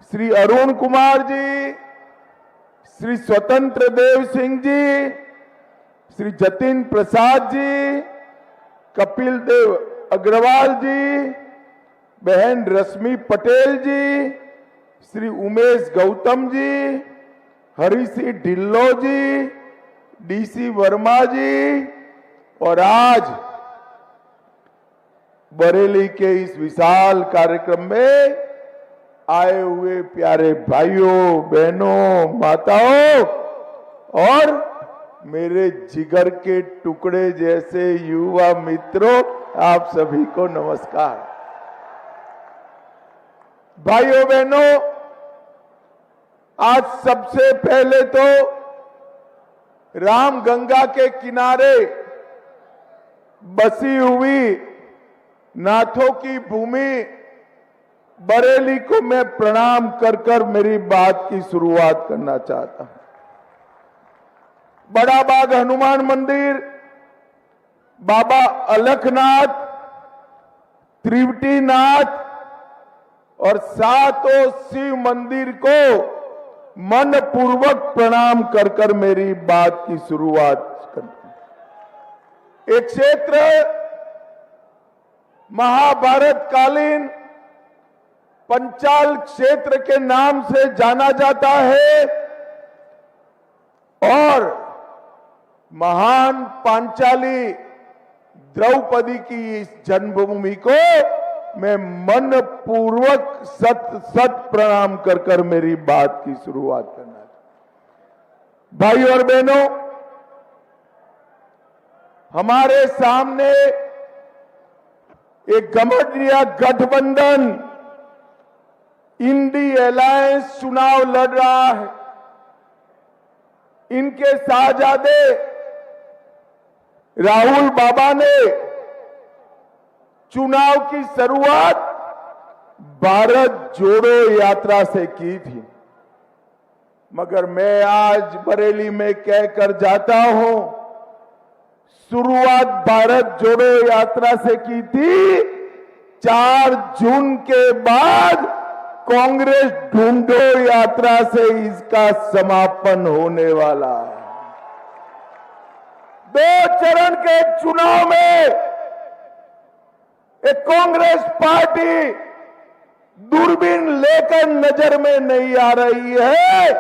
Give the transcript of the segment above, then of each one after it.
श्री अरुण कुमार जी, श्री स्वतंत्र देव सिंह जी, श्री जतिन प्रसाद जी, कपिल देव अग्रवाल जी, बहन रश्मि पटेल जी, श्री उमेश गौतम जी, हरीसी ढिल्लो जी, डीसी वर्मा जी और आज बरेली के इस विशाल कार्यक्रम में आए हुए प्यारे भाइयों, बहनों, माताओं और मेरे जिगर के टुकड़े जैसे युवा मित्रों, आप सभी को नमस्कार। भाइयों बहनों, आज सबसे पहले तो रामगंगा के किनारे बसी हुई नाथों की भूमि बरेली को मैं प्रणाम कर कर मेरी बात की शुरुआत करना चाहता हूं। बड़ा बाग हनुमान मंदिर, बाबा अलखनाथ, त्रिवटीनाथ और सातों शिव मंदिर को मन पूर्वक प्रणाम कर कर मेरी बात की शुरुआत करता हूं। एक क्षेत्र महाभारत कालीन पंचाल क्षेत्र के नाम से जाना जाता है और महान पांचाली द्रौपदी की इस जन्मभूमि को मैं मन पूर्वक सत प्रणाम कर कर मेरी बात की शुरुआत करना चाहता। भाई और बहनों, हमारे सामने एक गठबंधन गठबंधन इंडी अलायंस चुनाव लड़ रहा है। इनके साहजादे राहुल बाबा ने चुनाव की शुरुआत भारत जोड़ो यात्रा से की थी, मगर मैं आज बरेली में कहकर जाता हूं, शुरुआत भारत जोड़ो यात्रा से की थी, 4 जून के बाद कांग्रेस ढूंढो यात्रा से इसका समापन होने वाला है। 2 चरण के चुनाव में एक कांग्रेस पार्टी दूरबीन लेकर नजर में नहीं आ रही है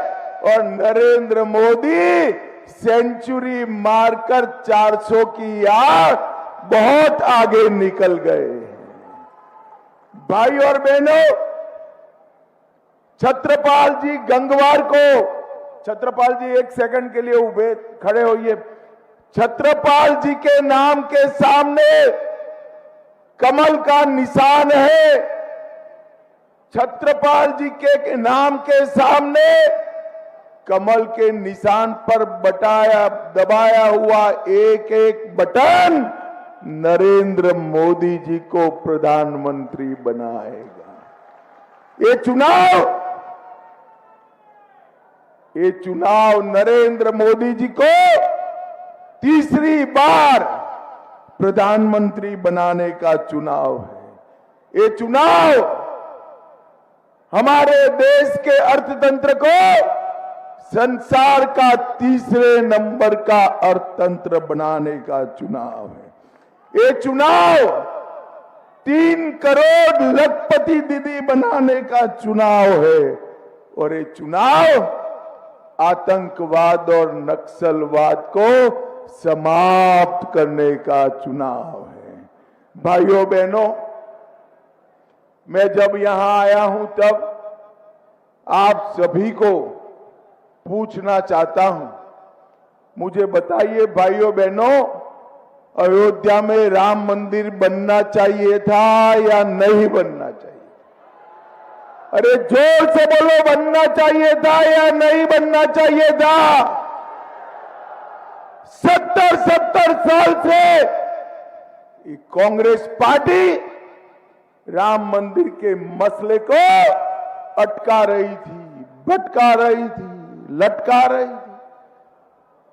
और नरेंद्र मोदी सेंचुरी मारकर 400 की यार बहुत आगे निकल गए। भाई और बहनों, छत्रपाल जी गंगवार को, छत्रपाल जी एक सेकंड के लिए खड़े होइए। छत्रपाल जी के नाम के सामने कमल का निशान है। छत्रपाल जी के नाम के सामने कमल के निशान पर दबाया हुआ एक एक बटन नरेंद्र मोदी जी को प्रधानमंत्री बनाएगा। ये चुनाव नरेंद्र मोदी जी को तीसरी बार प्रधानमंत्री बनाने का चुनाव है। ये चुनाव हमारे देश के अर्थतंत्र को संसार का तीसरे नंबर का अर्थतंत्र बनाने का चुनाव है। ये चुनाव 3 करोड़ लखपति दीदी बनाने का चुनाव है और ये चुनाव आतंकवाद और नक्सलवाद को समाप्त करने का चुनाव है। भाइयों बहनों, मैं जब यहां आया हूं तब आप सभी को पूछना चाहता हूं, मुझे बताइए भाइयों बहनों, अयोध्या में राम मंदिर बनना चाहिए था या नहीं बनना चाहिए? अरे जोर से बोलो, बनना चाहिए था या नहीं बनना चाहिए था? 70 साल से कांग्रेस पार्टी राम मंदिर के मसले को अटका रही थी, भटका रही थी, लटका रही थी।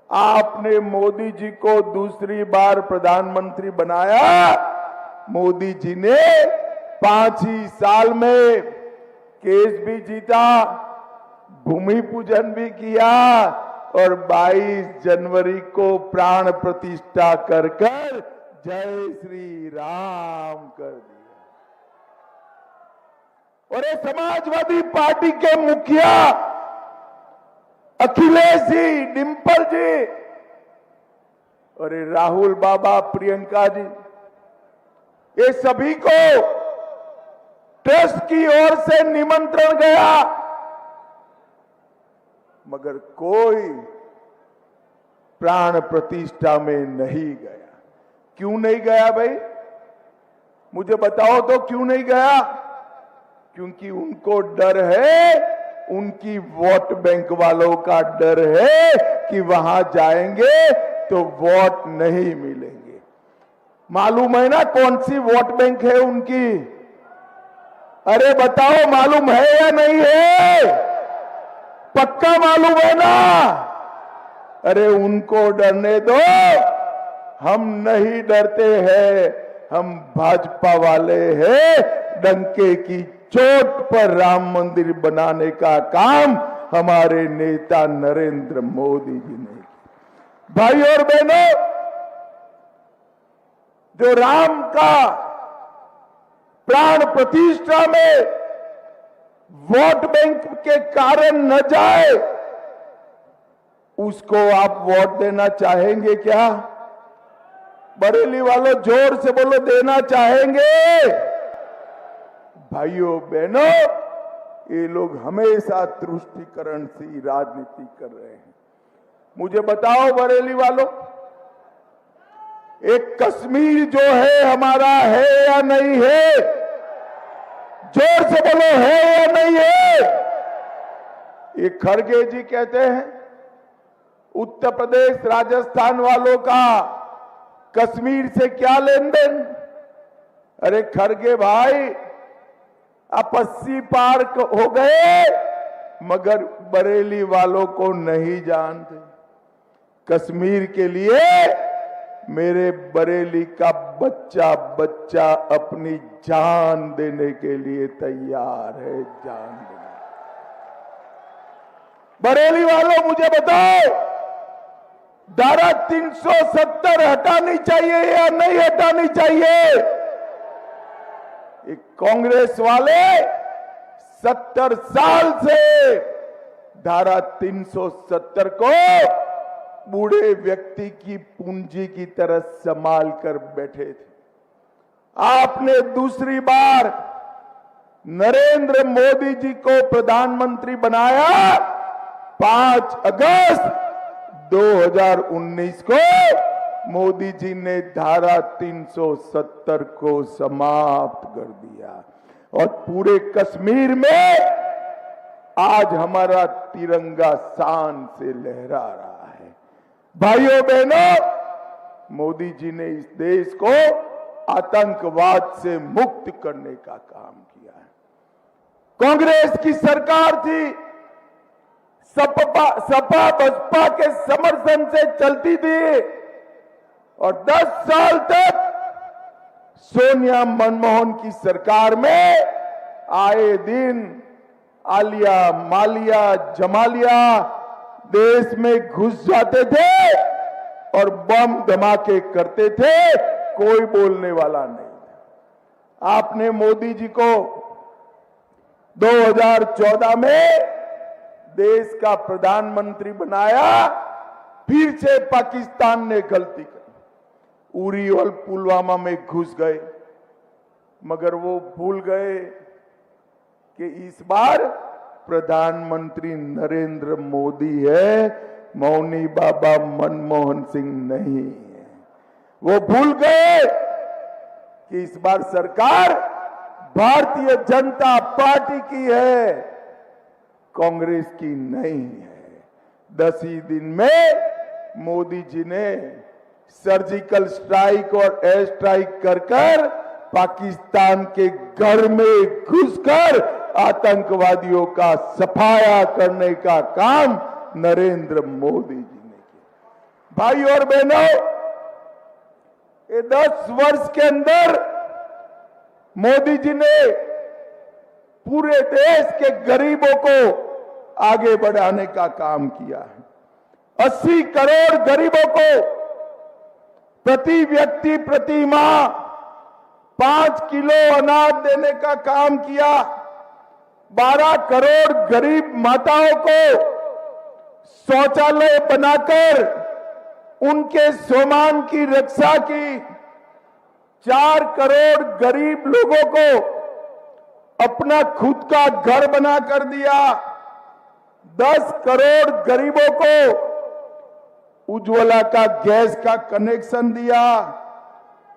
आपने मोदी जी को दूसरी बार प्रधानमंत्री बनाया। मोदी जी ने 5 ही साल में केस भी जीता, भूमि पूजन भी किया और 22 जनवरी को प्राण प्रतिष्ठा कर जय श्री राम कर दिया। और ये समाजवादी पार्टी के मुखिया अखिलेश जी, डिंपल जी और ये राहुल बाबा, प्रियंका जी, ये सभी को ट्रस्ट की ओर से निमंत्रण गया, मगर कोई प्राण प्रतिष्ठा में नहीं गया। क्यों नहीं गया भाई? मुझे बताओ तो क्यों नहीं गया? क्योंकि उनको डर है, उनकी वोट बैंक वालों का डर है कि वहां जाएंगे तो वोट नहीं मिलेंगे। मालूम है ना कौन सी वोट बैंक है उनकी? अरे बताओ, मालूम है या नहीं है? पक्का मालूम है ना? अरे उनको डरने दो, हम नहीं डरते हैं, हम भाजपा वाले हैं। डंके की चोट पर राम मंदिर बनाने का काम हमारे नेता नरेंद्र मोदी जी ने किया। भाई और बहनों, जो राम का प्राण प्रतिष्ठा में वोट बैंक के कारण न जाए, उसको आप वोट देना चाहेंगे क्या? बरेली वालों जोर से बोलो, देना चाहेंगे? भाइयों बहनों, ये लोग हमेशा तुष्टीकरण से राजनीति कर रहे हैं। मुझे बताओ बरेली वालों, एक कश्मीर जो है हमारा है या नहीं है? जोर से बोलो, है या नहीं है? ये खड़गे जी कहते हैं उत्तर प्रदेश राजस्थान वालों का कश्मीर से क्या लेन देन? अरे खड़गे भाई, आप 80 पार हो गए, मगर बरेली वालों को नहीं जानते। कश्मीर के लिए मेरे बरेली का बच्चा बच्चा अपनी जान देने के लिए तैयार है, जान देने। बरेली वालों मुझे बताओ, धारा 370 हटानी चाहिए या नहीं हटानी चाहिए? कांग्रेस वाले 70 साल से धारा 370 को बूढ़े व्यक्ति की पूंजी की तरह संभाल कर बैठे थे। आपने दूसरी बार नरेंद्र मोदी जी को प्रधानमंत्री बनाया 5 अगस्त 2019 को। मोदी जी ने धारा 370 को समाप्त कर दिया और पूरे कश्मीर में आज हमारा तिरंगा शान से लहरा रहा है। भाइयों बहनों, मोदी जी ने इस देश को आतंकवाद से मुक्त करने का काम किया है। कांग्रेस की सरकार थी, सपा बसपा के समर्थन से चलती थी और 10 साल तक सोनिया मनमोहन की सरकार में आए दिन आलिया मालिया जमालिया देश में घुस जाते थे और बम धमाके करते थे, कोई बोलने वाला नहीं। आपने मोदी जी को 2014 में देश का प्रधानमंत्री बनाया, फिर से पाकिस्तान ने गलती की, उरी और पुलवामा में घुस गए, मगर वो भूल गए कि इस बार प्रधानमंत्री नरेंद्र मोदी है, मौनी बाबा मनमोहन सिंह नहीं है। वो भूल गए कि इस बार सरकार भारतीय जनता पार्टी की है, कांग्रेस की नहीं है। 10 ही दिन में मोदी जी ने सर्जिकल स्ट्राइक और एयर स्ट्राइक कर पाकिस्तान के घर में घुसकर आतंकवादियों का सफाया करने का काम नरेंद्र मोदी जी ने किया। भाई और बहनों, ये 10 वर्ष के अंदर मोदी जी ने पूरे देश के गरीबों को आगे बढ़ाने का काम किया है। 80 करोड़ गरीबों को प्रति व्यक्ति प्रति माह 5 किलो अनाज देने का काम किया। 12 करोड़ गरीब माताओं को शौचालय बनाकर उनके सम्मान की रक्षा की। 4 करोड़ गरीब लोगों को अपना खुद का घर बना कर दिया। 10 करोड़ गरीबों को उज्ज्वला का गैस का कनेक्शन दिया।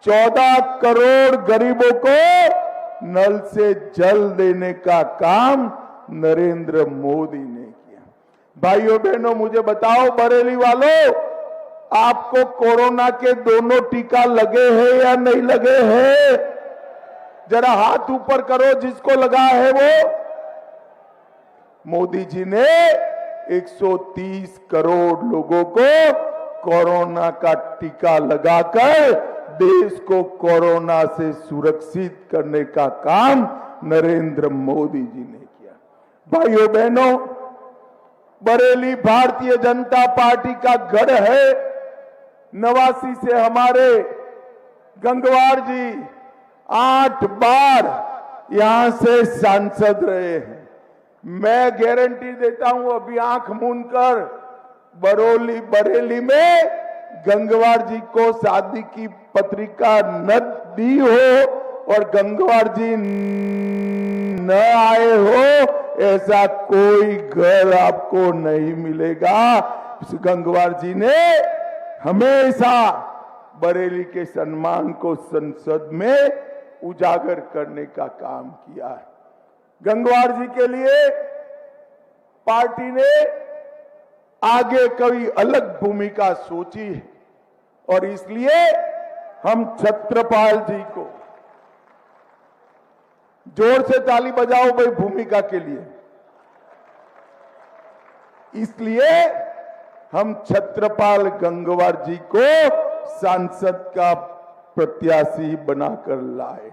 14 करोड़ गरीबों को नल से जल देने का काम नरेंद्र मोदी ने किया। भाइयों बहनों, मुझे बताओ बरेली वालों, आपको कोरोना के दोनों टीका लगे हैं या नहीं लगे हैं? जरा हाथ ऊपर करो जिसको लगा है वो। मोदी जी ने 130 करोड़ लोगों को कोरोना का टीका लगाकर देश को कोरोना से सुरक्षित करने का काम नरेंद्र मोदी जी ने किया। भाइयों बहनों, बरेली भारतीय जनता पार्टी का गढ़ है। 89 से हमारे गंगवार जी 8 बार यहां से सांसद रहे हैं। मैं गारंटी देता हूं, अभी आंख मूंद कर बरेली में गंगवार जी को शादी की पत्रिका न दी हो और गंगवार जी न आए हो, ऐसा कोई घर आपको नहीं मिलेगा। गंगवार जी ने हमेशा बरेली के सम्मान को संसद में उजागर करने का काम किया है। गंगवार जी के लिए पार्टी ने आगे कोई अलग भूमिका सोची है और इसलिए हम छत्रपाल जी को, जोर से ताली बजाओ भाई भूमिका के लिए, इसलिए हम छत्रपाल गंगवार जी को सांसद का प्रत्याशी बनाकर लाए।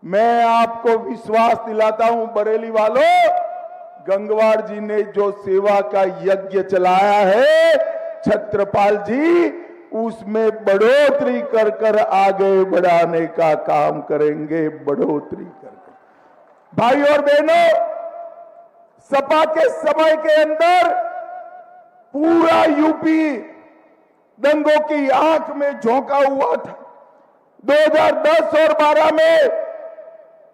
मैं आपको विश्वास दिलाता हूं बरेली वालों, गंगवार जी ने जो सेवा का यज्ञ चलाया है, छत्रपाल जी उसमें बढ़ोतरी कर कर आगे बढ़ाने का काम करेंगे, बढ़ोतरी कर। भाई और बहनों, सपा के समय के अंदर पूरा यूपी दंगों की आंख में झोंका हुआ था। 2010 और 12 में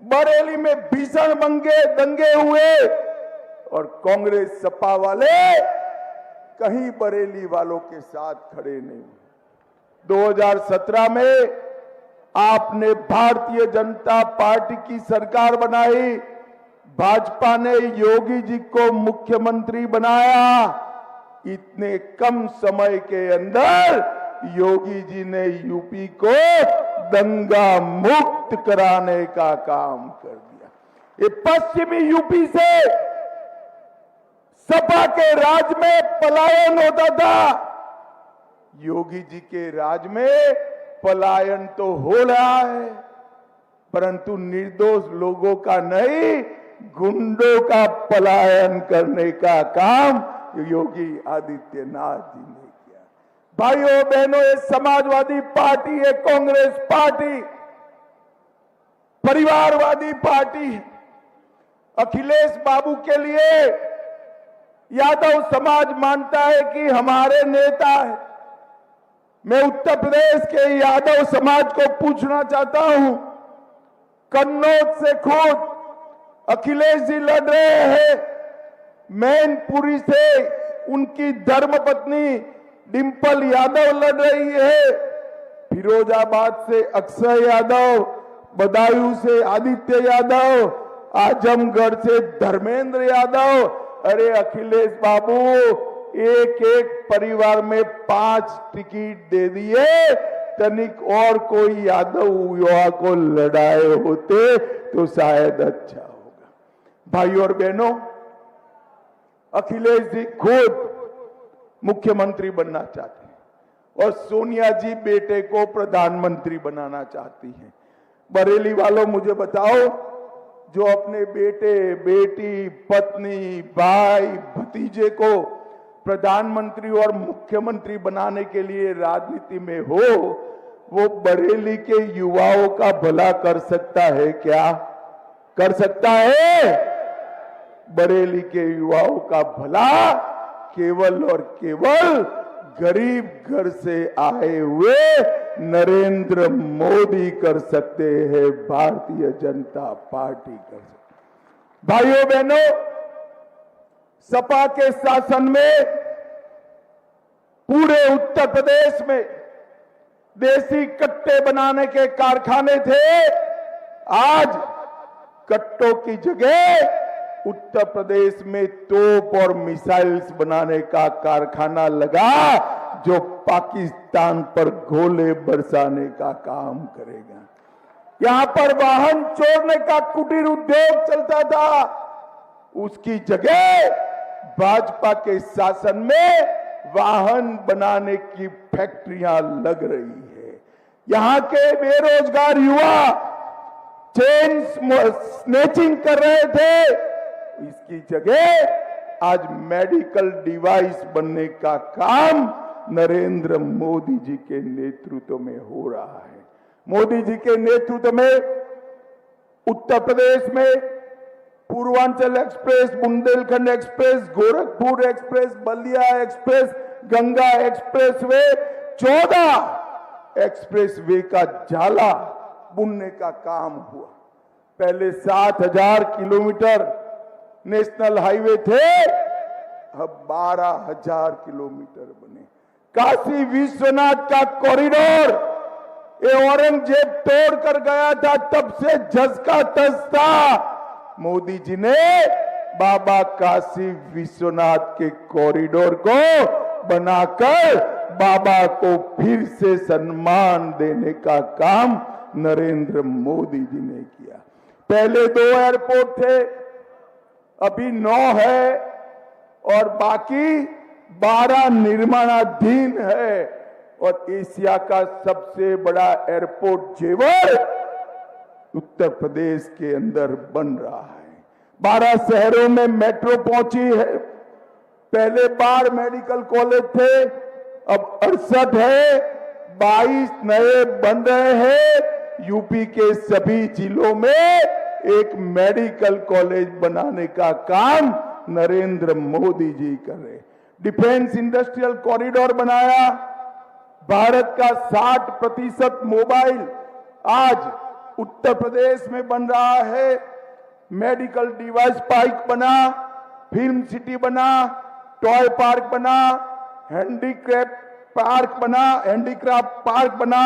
बरेली में भीषण दंगे हुए और कांग्रेस सपा वाले कहीं बरेली वालों के साथ खड़े नहीं हुए। 2017 में आपने भारतीय जनता पार्टी की सरकार बनाई, भाजपा ने योगी जी को मुख्यमंत्री बनाया। इतने कम समय के अंदर योगी जी ने यूपी को दंगा मुक्त कराने का काम कर दिया। ये पश्चिमी यूपी से सपा के राज में पलायन होता था, योगी जी के राज में पलायन तो हो रहा है, परंतु निर्दोष लोगों का नहीं, गुंडों का पलायन करने का काम योगी आदित्यनाथ जी ने किया। भाइयों बहनों, ये समाजवादी पार्टी है, कांग्रेस पार्टी परिवारवादी पार्टी है। अखिलेश बाबू के लिए यादव समाज मानता है कि हमारे नेता है। मैं उत्तर प्रदेश के यादव समाज को पूछना चाहता हूं, कन्नौज से खुद अखिलेश जी लड़ रहे हैं, मैनपुरी से उनकी धर्मपत्नी डिंपल यादव लड़ रही है, फिरोजाबाद से अक्षय यादव, बदायूं से आदित्य यादव, आजमगढ़ से धर्मेंद्र यादव। अरे अखिलेश बाबू, एक एक परिवार में 5 टिकट दे दिए, तनिक और कोई यादव युवा को लड़ाए होते तो शायद अच्छा होगा। भाई और बहनों, अखिलेश जी खुद मुख्यमंत्री बनना चाहते हैं और सोनिया जी बेटे को प्रधानमंत्री बनाना चाहती हैं। बरेली वालों, मुझे बताओ, जो अपने बेटे, बेटी, पत्नी, भाई, भतीजे को प्रधानमंत्री और मुख्यमंत्री बनाने के लिए राजनीति में हो, वो बरेली के युवाओं का भला कर सकता है क्या? कर सकता है? बरेली के युवाओं का भला केवल और केवल गरीब घर से आए हुए नरेंद्र मोदी कर सकते हैं, भारतीय जनता पार्टी कर सकती। भाइयों बहनों, सपा के शासन में पूरे उत्तर प्रदेश में देसी कट्टे बनाने के कारखाने थे। आज कट्टों की जगह उत्तर प्रदेश में तोप और मिसाइल्स बनाने का कारखाना लगा, जो पाकिस्तान पर गोले बरसाने का काम करेगा। यहां पर वाहन चोरने का कुटीर उद्योग चलता था, उसकी जगह भाजपा के शासन में वाहन बनाने की फैक्ट्रियां लग रही है। यहां के बेरोजगार युवा चेन स्नेचिंग कर रहे थे, इसकी जगह आज मेडिकल डिवाइस बनने का काम नरेंद्र मोदी जी के नेतृत्व में हो रहा है। मोदी जी के नेतृत्व में उत्तर प्रदेश में Purvanchal express, Bundelkhand express, Gorakhpur express, Ballia express, Ganga express way, 14 express way का जाला बुनने का काम हुआ। पहले 7,000 किलोमीटर नेशनल हाईवे थे, अब 12,000 किलोमीटर बने। काशी विश्वनाथ का कॉरिडोर ये औरंगजेब तोड़ कर गया था, तब से जस का तस था। मोदी जी ने बाबा काशी विश्वनाथ के कॉरिडोर को बनाकर बाबा को फिर से सम्मान देने का काम नरेंद्र मोदी जी ने किया। पहले 2 एयरपोर्ट थे, अभी 9 है और बाकी 12 निर्माणाधीन है। और एशिया का सबसे बड़ा एयरपोर्ट जेवर उत्तर प्रदेश के अंदर बन रहा है। 12 शहरों में मेट्रो पहुंची है। पहले बार मेडिकल कॉलेज थे, अब 68 है, 22 नए बन रहे हैं। यूपी के सभी जिलों में एक मेडिकल कॉलेज बनाने का काम नरेंद्र मोदी जी कर रहे। डिफेंस इंडस्ट्रियल कॉरिडोर बनाया। भारत का 60% मोबाइल आज उत्तर प्रदेश में बन रहा है। मेडिकल डिवाइस पार्क बना, फिल्म सिटी बना, टॉय पार्क बना, हैंडीक्राफ्ट पार्क बना,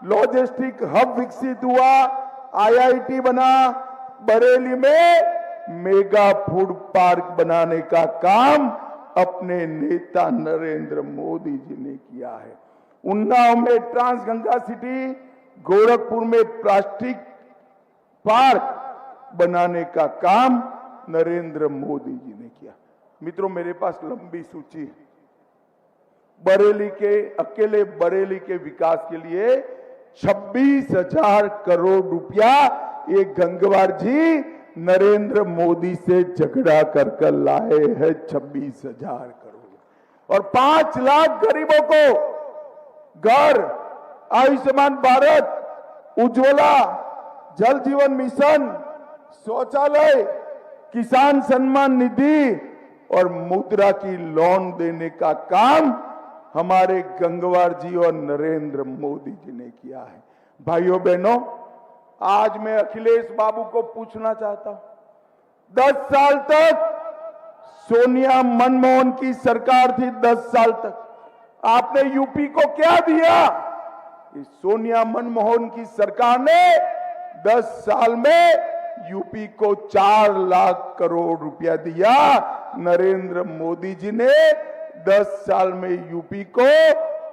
लॉजिस्टिक हब विकसित हुआ, आईआईटी बना। बरेली में मेगा फूड पार्क बनाने का काम अपने नेता नरेंद्र मोदी जी ने किया है। उन्नाव में ट्रांसगंगा सिटी, गोरखपुर में प्लास्टिक पार्क बनाने का काम नरेंद्र मोदी जी ने किया। मित्रों, मेरे पास लंबी सूची है। अकेले बरेली के विकास के लिए 26,000 करोड़ रुपया ये गंगवार जी नरेंद्र मोदी से झगड़ा कर लाए हैं। 26,000 करोड़ और 5 लाख गरीबों को घर, आयुष्मान भारत, उज्ज्वला, जल जीवन मिशन, शौचालय, किसान सम्मान निधि और मुद्रा की लोन देने का काम हमारे गंगवार जी और नरेंद्र मोदी जी ने किया है। भाइयों बहनों, आज मैं अखिलेश बाबू को पूछना चाहता हूं, 10 साल तक सोनिया मनमोहन की सरकार थी। 10 साल तक आपने यूपी को क्या दिया? इस सोनिया मनमोहन की सरकार ने 10 साल में यूपी को 4 लाख करोड़ रुपया दिया। नरेंद्र मोदी जी ने 10 साल में यूपी को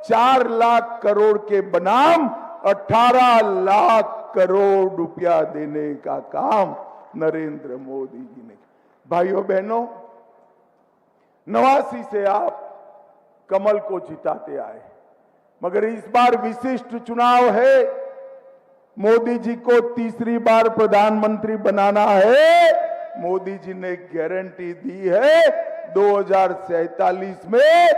4 लाख करोड़ के बनाम 18 लाख करोड़ रुपया देने का काम नरेंद्र मोदी जी ने। भाइयों बहनों, 89 से आप कमल को जिताते आए, मगर इस बार विशिष्ट चुनाव है। मोदी जी को तीसरी बार प्रधानमंत्री बनाना है। मोदी जी ने गारंटी दी है 2047 में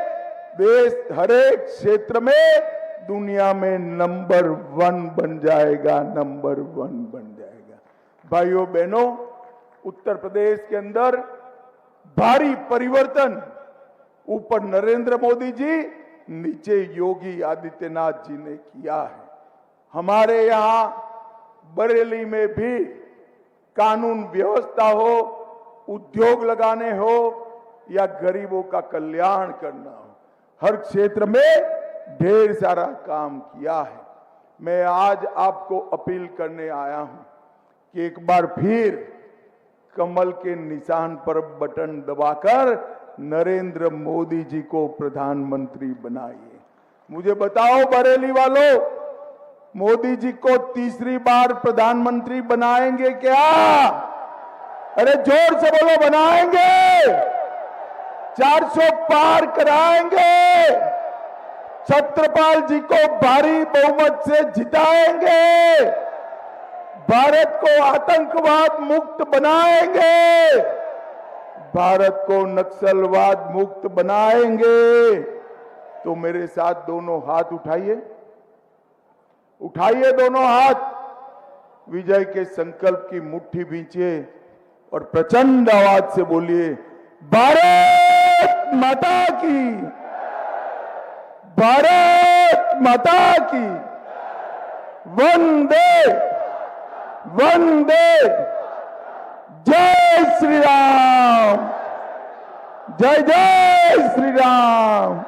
देश हर एक क्षेत्र में दुनिया में नंबर 1 बन जाएगा, नंबर 1 बन जाएगा। भाइयों बहनों, उत्तर प्रदेश के अंदर भारी परिवर्तन, ऊपर नरेंद्र मोदी जी, नीचे योगी आदित्यनाथ जी ने किया है। हमारे यहां बरेली में भी कानून व्यवस्था हो, उद्योग लगाने हो या गरीबों का कल्याण करना हो, हर क्षेत्र में ढेर सारा काम किया है। मैं आज आपको अपील करने आया हूं कि एक बार फिर कमल के निशान पर बटन दबाकर नरेंद्र मोदी जी को प्रधानमंत्री बनाइए। मुझे बताओ बरेली वालों, मोदी जी को तीसरी बार प्रधानमंत्री बनाएंगे क्या? अरे जोर से बोलो, बनाएंगे। 400 पार कराएंगे। छत्रपाल जी को भारी बहुमत से जिताएंगे। भारत को आतंकवाद मुक्त बनाएंगे। भारत को नक्सलवाद मुक्त बनाएंगे। तो मेरे साथ दोनों हाथ उठाइए, उठाइए दोनों हाथ, विजय के संकल्प की मुट्ठी भींचिए और प्रचंड आवाज से बोलिए, भारत माता की, भारत माता की, वंदे वंदे, जय श्री राम, जय जय श्री राम।